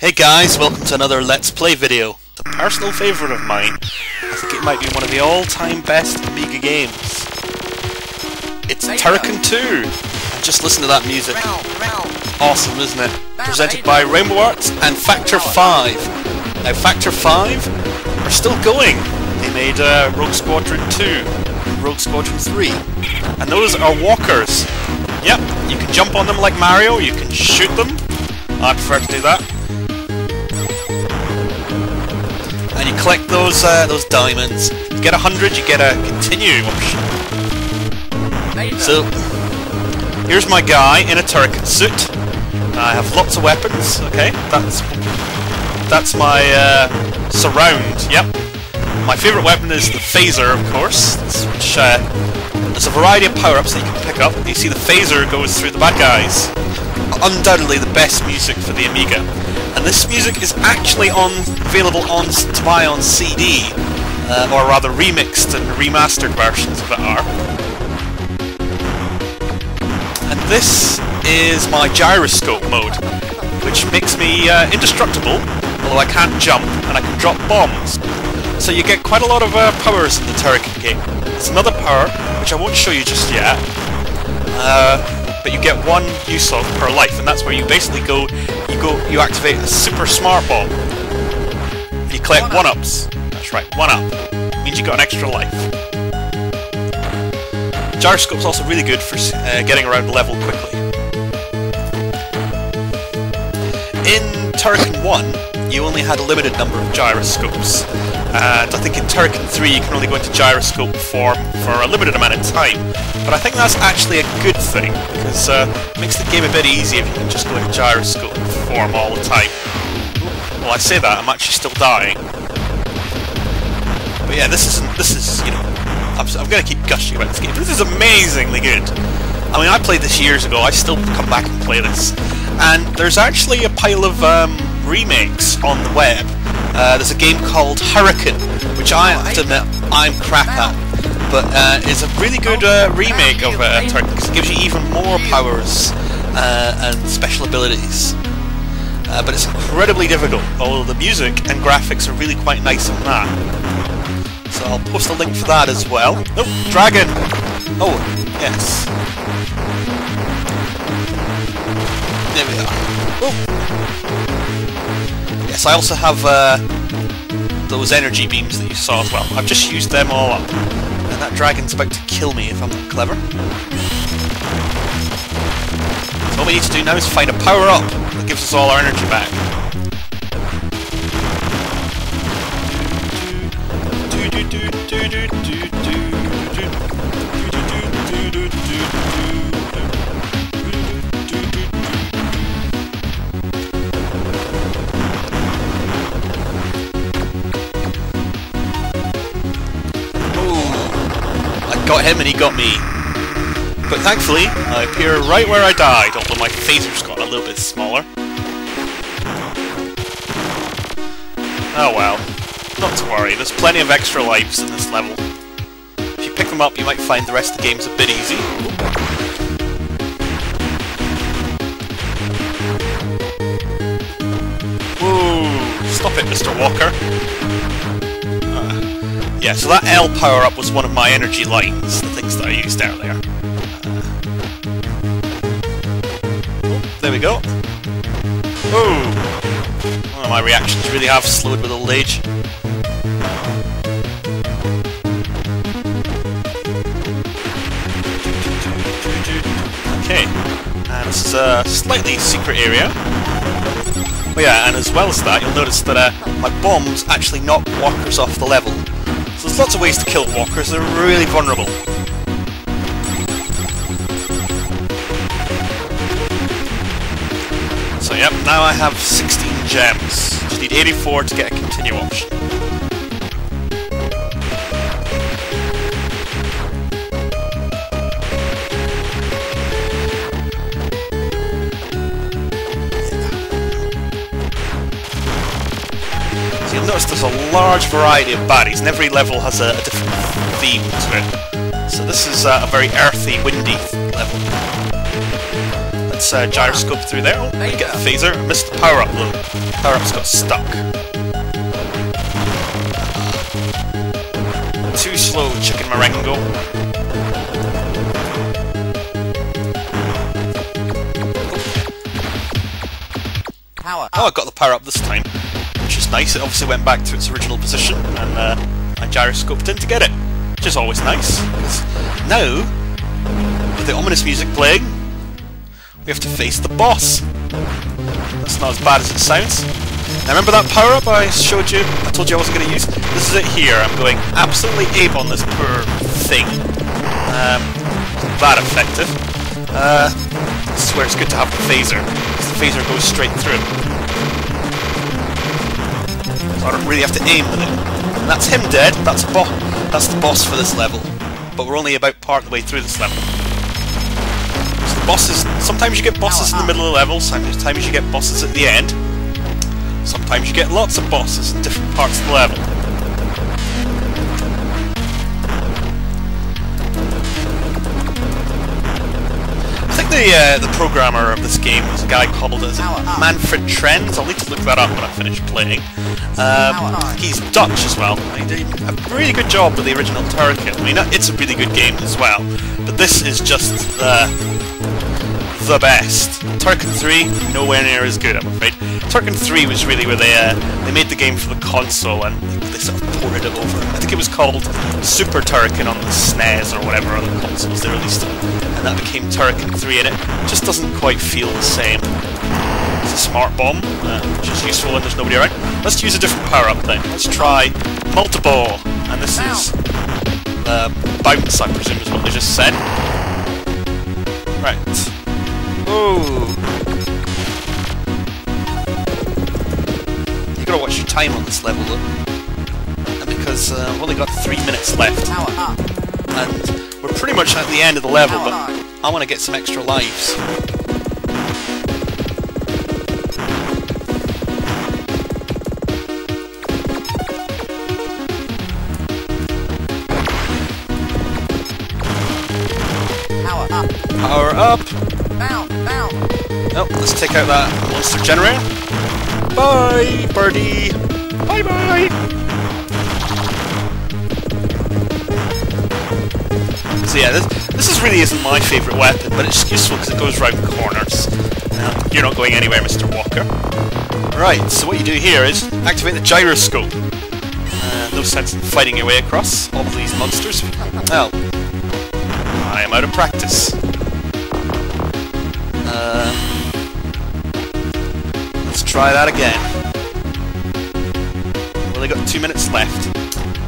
Hey guys, welcome to another Let's Play video. A personal favourite of mine. I think it might be one of the all-time best Amiga games. It's Turrican 2! And just listen to that music. Awesome, isn't it? Presented by Rainbow Arts and Factor 5. Now Factor 5 are still going. They made Rogue Squadron 2 and Rogue Squadron 3. And those are walkers. Yep, you can jump on them like Mario, you can shoot them. I prefer to do that. And you collect those diamonds. You get 100, you get a continue option. So, here's my guy in a Turrican suit. I have lots of weapons, okay? That's my surround, yep. My favourite weapon is the phaser, of course, which there's a variety of power-ups that you can pick up. You see the phaser goes through the bad guys. Undoubtedly the best music for the Amiga. And this music is actually available to buy on CD, or rather remixed and remastered versions of it are. And this is my gyroscope mode, which makes me indestructible, although I can't jump and I can drop bombs. So you get quite a lot of powers in the Turrican game. There's another power, which I won't show you just yet, but you get one use of per life, and that's where you basically you activate a super smart bomb. You collect 1-ups. That's right, 1-up. Means you got an extra life. Gyroscope's also really good for getting around the level quickly. In Turrican 1, you only had a limited number of gyroscopes. And I think in Turrican 3 you can only go into gyroscope form for a limited amount of time. But I think that's actually a good thing, because it makes the game a bit easier if you can just go into gyroscope form all the time. Well, I say that, I'm actually still dying. But yeah, this is, you know, I'm going to keep gushing about this game. This is amazingly good. I mean, I played this years ago, I still come back and play this. And there's actually a pile of remakes on the web. There's a game called Turrican, which I have to admit I'm crap at, but it's a really good remake of Turrican, because it gives you even more powers and special abilities. But it's incredibly difficult, although the music and graphics are really quite nice on that. So I'll post a link for that as well. Oh, dragon! Oh, yes. There we are. Oh. Yes, I also have those energy beams that you saw as well. I've just used them all up. And that dragon's about to kill me if I'm not clever. So all we need to do now is find a power-up that gives us all our energy back. Got him and he got me. But thankfully, I appear right where I died, although my phaser's got a little bit smaller. Oh well. Not to worry, there's plenty of extra lives in this level. If you pick them up, you might find the rest of the game's a bit easy. Whoa! Stop it, Mr. Walker. Yeah, so that L power-up was one of my energy lines, the things that I used earlier. There we go. Oh! Well, my reactions really have slowed with old age. Okay, and this is a slightly secret area. Oh yeah, and as well as that, you'll notice that my bombs actually knock walkers off the level. So there's lots of ways to kill walkers, they're really vulnerable. So yep, now I have 16 gems. Just need 84 to get a continue option. You'll notice there's a large variety of baddies, and every level has a different theme to it. So this is a very earthy, windy level. Let's gyroscope through there. Oh, we get a phaser. I missed the power-up though. Power-up's got stuck. Too slow, chicken Marengo. Oh, I got the power-up this time, which is nice. It obviously went back to its original position, and I gyroscoped in to get it, which is always nice, because now, with the ominous music playing, we have to face the boss. That's not as bad as it sounds. Now remember that power-up I showed you? I told you I wasn't going to use? This is it here. I'm going absolutely ape on this poor thing. That effective. This is where it's good to have the phaser, because the phaser goes straight through. So I don't really have to aim with it. And that's him dead. That's the boss for this level. But we're only about part of the way through this level. So the bosses, sometimes you get bosses in the middle of the level, sometimes you get bosses at the end. Sometimes you get lots of bosses in different parts of the level. I think the programmer of this game was a guy called Manfred Trends. I'll need to look that up when I finish playing. He's Dutch as well. He did a really good job with the original Turrican. I mean, it's a really good game as well, but this is just the best. Turrican 3, nowhere near as good, I'm afraid. Turrican 3 was really where they made the game for the console and they sort of ported it over. I think it was called Super Turrican on the SNES or whatever other consoles they released it, and that became Turrican 3, and it just doesn't quite feel the same. It's a smart bomb, which is useful when there's nobody around. Let's use a different power-up then. Let's try Multi-Ball, and this is bounce, I presume is what they just said. Right. Oh! You gotta watch your time on this level though, and because I've only got 3 minutes left, and we're pretty much at the end of the level, but I want to get some extra lives. Power up! Oh, let's take out that monster generator. Bye, birdie! Bye-bye! So yeah, this is really isn't my favourite weapon, but it's useful because it goes round corners. You're not going anywhere, Mr. Walker. Right, so what you do here is activate the gyroscope. No sense in fighting your way across all of these monsters. Well, I am out of practice. Let's try that again. We've only got 2 minutes left.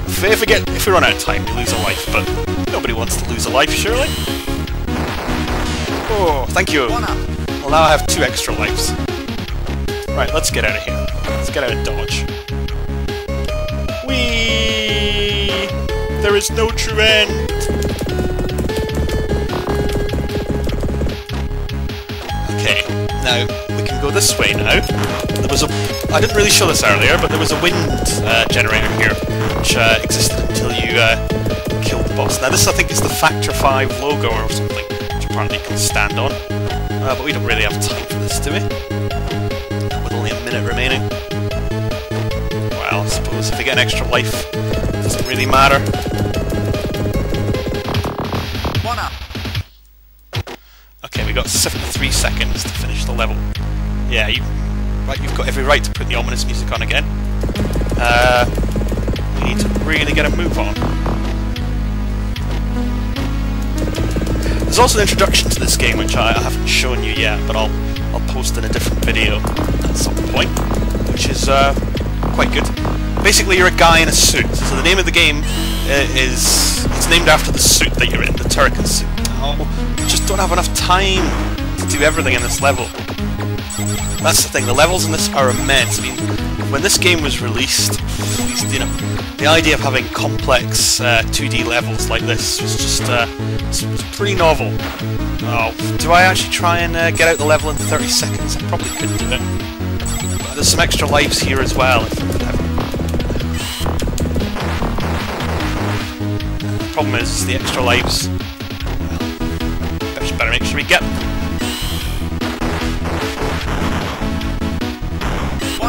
If we run out of time, we lose a life, but nobody wants to lose a life, surely? Oh, thank you. Well, now I have 2 extra lives. Right, let's get out of here. Let's get out of Dodge. Whee! There is no true end! Okay, now we can go this way now. I didn't really show this earlier, but there was a wind generator here, which existed until you killed the boss. Now this I think is the Factor 5 logo or something, which apparently you can stand on. But we don't really have time for this, do we? With only a minute remaining. Well, I suppose if we get an extra life, it doesn't really matter. Okay, we got 73 seconds to finish the level. Yeah, you've got every right to put the ominous music on again. We need to really get a move on. There's also an introduction to this game which I haven't shown you yet, but I'll post in a different video at some point, which is quite good. Basically, you're a guy in a suit. So the name of the game it's named after the suit that you're in, the Turrican suit. Oh, we just don't have enough time to do everything in this level. That's the thing, the levels in this are immense. I mean, when this game was released, you know, the idea of having complex 2D levels like this was just it's pretty novel. Oh, do I actually try and get out the level in 30 seconds? I probably could do it. But there's some extra lives here as well, if I could have them. The problem is the extra lives. Well, better make sure we get them.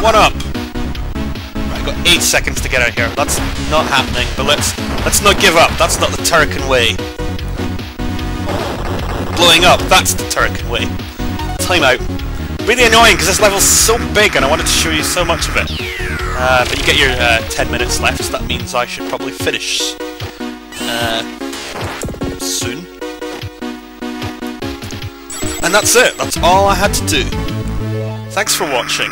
1 up. Right, I've got 8 seconds to get out of here. That's not happening, but let's not give up. That's not the Turrican way. Blowing up, that's the Turrican way. Time out. Really annoying because this level's so big and I wanted to show you so much of it. But you get your 10 minutes left, so that means I should probably finish soon. And that's it. That's all I had to do. Thanks for watching.